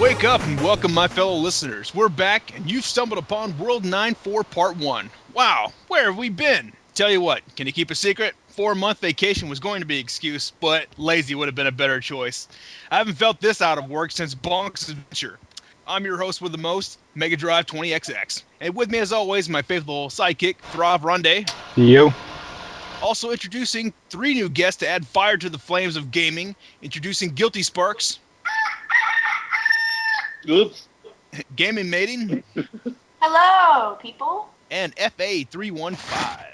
Wake up and welcome, my fellow listeners. We're back, and you've stumbled upon World 9-4 Part 1. Wow, where have we been? Tell you what, can you keep a secret? 4-month vacation was going to be an excuse, but lazy would have been a better choice. I haven't felt this out of work since Bonk's Adventure. I'm your host with the most, Mega Drive 20XX. And with me, as always, my faithful sidekick, Thrav Ronde. You. Also introducing 3 new guests to add fire to the flames of gaming. Introducing Guilty Sparks. Oops. Gaming Maiden. Hello, people. And FA315.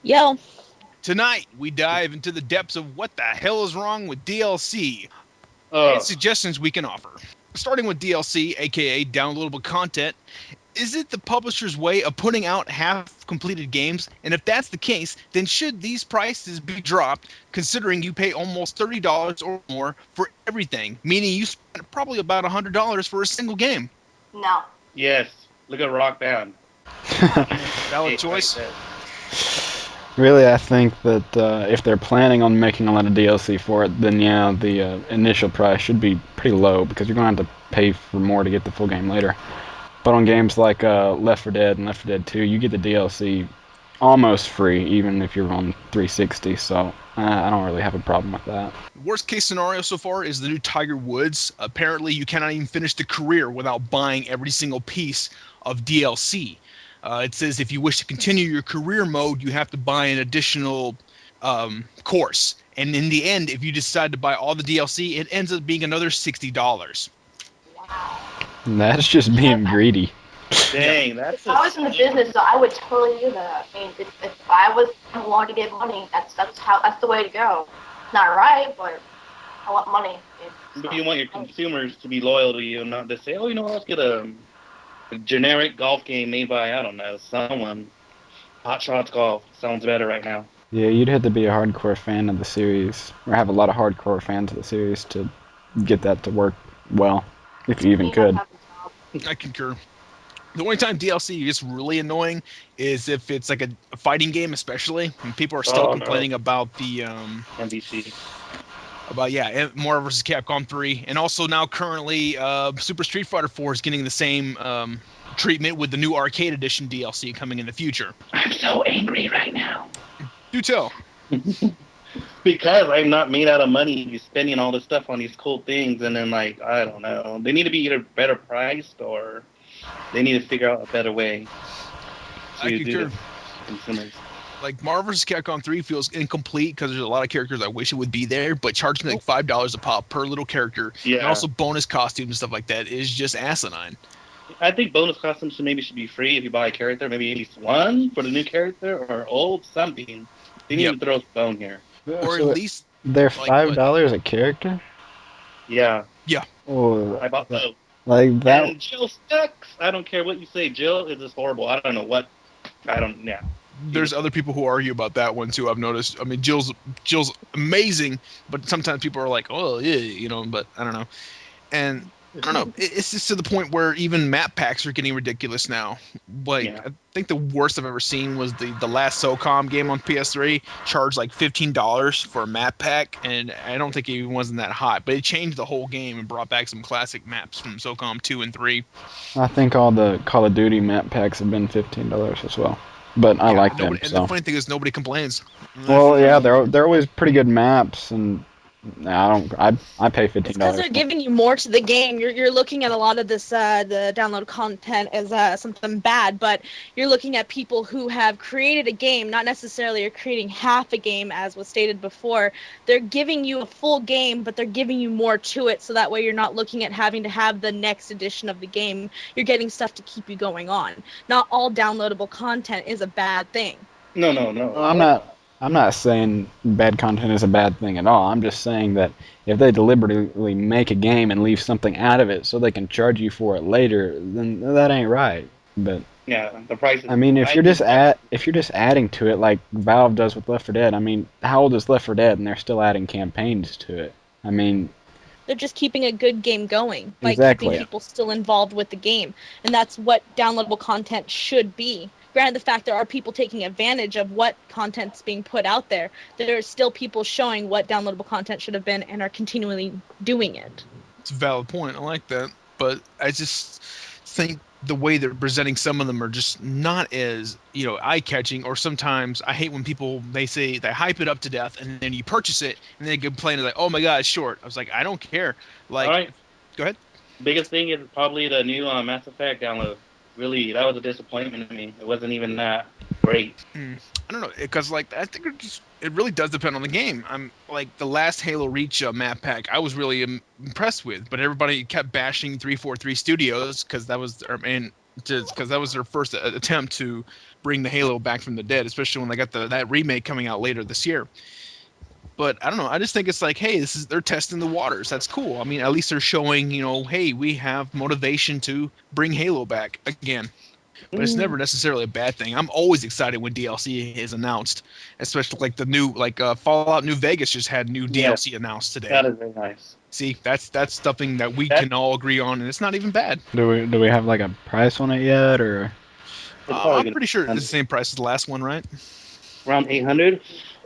Yo. Tonight, we dive into the depths of what the hell is wrong with DLC and suggestions we can offer. Starting with DLC, aka downloadable content, is it the publisher's way of putting out half-completed games? And if that's the case, then should these prices be dropped, considering you pay almost $30 or more for everything, meaning you spent probably about $100 for a single game? No. Yes. Look at Rock Band. Valid choice. Really, I think that if they're planning on making a lot of DLC for it, then yeah, the initial price should be pretty low because you're going to have to pay for more to get the full game later. But on games like Left 4 Dead and Left 4 Dead 2, you get the DLC almost free, even if you're on 360, so I don't really have a problem with that. Worst case scenario so far is the new Tiger Woods. Apparently, you cannot even finish the career without buying every single piece of DLC. It says if you wish to continue your career mode, you have to buy an additional course. And in the end, if you decide to buy all the DLC, it ends up being another $60. Wow. That's just being greedy. Dang, that's. If I was in the business, so I would totally do that. I mean, if I was wanting to get money, that's the way to go. It's not right, but I want money. But you want your consumers to be loyal to you, and not to say, "Oh, you know, let's get a generic golf game made by I don't know someone." Hot Shots Golf sounds better right now. Yeah, you'd have to be a hardcore fan of the series, or have a lot of hardcore fans of the series to get that to work well, if you even could. I concur. The only time DLC gets really annoying is if it's like a fighting game, especially when people are still complaining about the MVC. Marvel vs. Capcom 3, and also now currently Super Street Fighter 4 is getting the same treatment with the new Arcade Edition DLC coming in the future. I'm so angry right now. Do tell. Because I'm not made out of money spending all this stuff on these cool things, and then I don't know. They need to be either better priced or they need to figure out a better way I to concur. do this to consumers. Like Marvel vs. Capcom 3 feels incomplete because there's a lot of characters I wish it would be there, but charging like $5 a pop per little character, and also bonus costumes and stuff like that is just asinine. I think bonus costumes should be free if you buy a character, maybe at least one for the new character or old something. They need to throw a stone here. Or So at least they're $5 a character? Yeah. Oh, I bought those. like that. And Jill sucks. I don't care what you say. Jill is just horrible. I don't know what. Yeah. There's other people who argue about that one too. I've noticed. I mean, Jill's amazing, but sometimes people are like, "Oh, yeah," but I don't know. And I don't know. It's just to the point where even map packs are getting ridiculous now. I think the worst I've ever seen was the last SOCOM game on PS3 charged like $15 for a map pack, and I don't think it even wasn't that hot. But it changed the whole game and brought back some classic maps from SOCOM 2 and 3. I think all the Call of Duty map packs have been $15 as well. But I like them. And the funny thing is, nobody complains. Well, yeah, they're always pretty good maps, and I pay $15. Because they're giving you more to the game. You're looking at a lot of this the download content as something bad, but you're looking at people who have created a game, not necessarily are creating half a game, as was stated before. They're giving you a full game, but they're giving you more to it, so that way you're not looking at having to have the next edition of the game. You're getting stuff to keep you going on. Not all downloadable content is a bad thing. No. I'm not saying bad content is a bad thing at all. I'm just saying that if they deliberately make a game and leave something out of it so they can charge you for it later, then that ain't right. But yeah, the price is, I mean, if you're just adding to it like Valve does with Left 4 Dead, I mean, how old is Left 4 Dead and they're still adding campaigns to it? I mean, they're just keeping a good game going, exactly. Keeping people still involved with the game, and that's what downloadable content should be. Granted, the fact there are people taking advantage of what content's being put out there, there are still people showing what downloadable content should have been and are continually doing it. It's a valid point. I like that. but I just think the way they're presenting some of them are just not as eye-catching. Or sometimes I hate when people they say they hype it up to death and then you purchase it and they complain like, oh my god, it's short. I was like, I don't care. All Like, right. go ahead. Biggest thing is probably the new Mass Effect download. Really, that was a disappointment to me. It wasn't even that great. I don't know, because like I think it really does depend on the game. I'm like the last Halo Reach map pack I was really impressed with, but everybody kept bashing 343 Studios because that was because that was their first attempt to bring the Halo back from the dead, especially when they got that remake coming out later this year. But I don't know. I just think it's like, hey, they're testing the waters. That's cool. I mean, at least they're showing, hey, we have motivation to bring Halo back again. But it's never necessarily a bad thing. I'm always excited when DLC is announced, especially like the new Fallout New Vegas just had new Yes, DLC announced today. that is very nice. See, that's something that we That- can all agree on, and it's not even bad. Do we have like a price on it yet, or? It's probably I'm gonna pretty sure it's be the same price as the last one, right? around 800,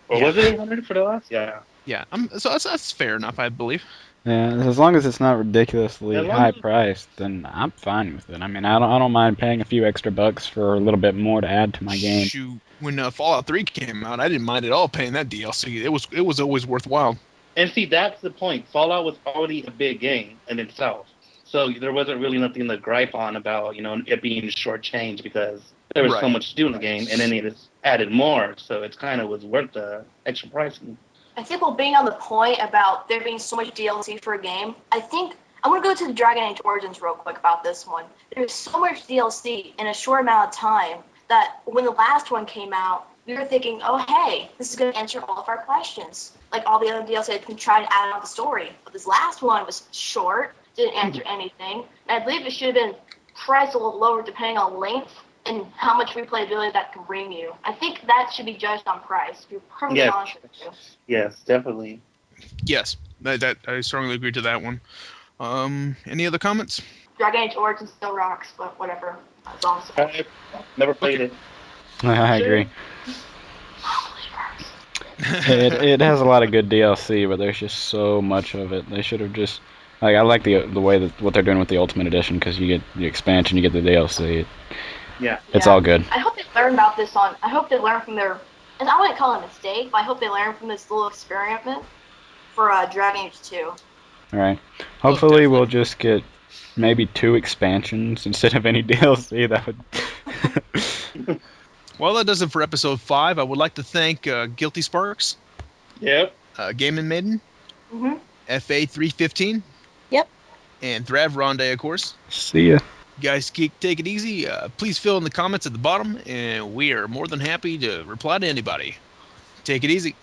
or Yeah. was it 800 for the last? Yeah. Yeah, so that's fair enough, I believe. Yeah, as long as it's not ridiculously As long high as priced, then I'm fine with it. I mean, I don't mind paying a few extra bucks for a little bit more to add to my game. Shoot, when Fallout 3 came out, I didn't mind at all paying that DLC. It was always worthwhile. And see, that's the point. Fallout was already a big game in itself, so there wasn't really nothing to gripe on about it being shortchanged because there was so Right. much to do in the game, and then they just added more, so it's kind of was worth the extra pricing. I think while being on the point about there being so much DLC for a game, I think I want to go to the Dragon Age Origins real quick about this one. There's so much DLC in a short amount of time that when the last one came out, we were thinking, oh hey, this is going to answer all of our questions. Like all the other DLC had been trying to add on the story. But this last one was short, didn't answer anything. And I believe it should have been priced a little lower depending on length and how much replayability that can bring you. I think that should be judged on price, to be perfectly Yes. honest with you. Yes, definitely. Yes, that I strongly agree to that one. Any other comments? Dragon Age Origins still rocks, but whatever. That's all I'm saying. I never played it. I agree. It has a lot of good DLC, but there's just so much of it. They should have just like I like the way that what they're doing with the Ultimate Edition because you get the expansion, you get the DLC. Yeah. It's Yeah. all good. I hope they learn about this I hope they learn from their, and I wouldn't call it a mistake, but I hope they learn from this little experiment for Dragon Age 2. All right. Hopefully, definitely. we'll just get maybe 2 expansions instead of any DLC. That would. Well, that does it for episode 5. I would like to thank Guilty Sparks, Yep. Game Maiden, Mm-hmm. FA 315. Yep. And Thrav Ronde, of course. See ya. You guys take it easy. Please fill in the comments at the bottom, and we are more than happy to reply to anybody. Take it easy.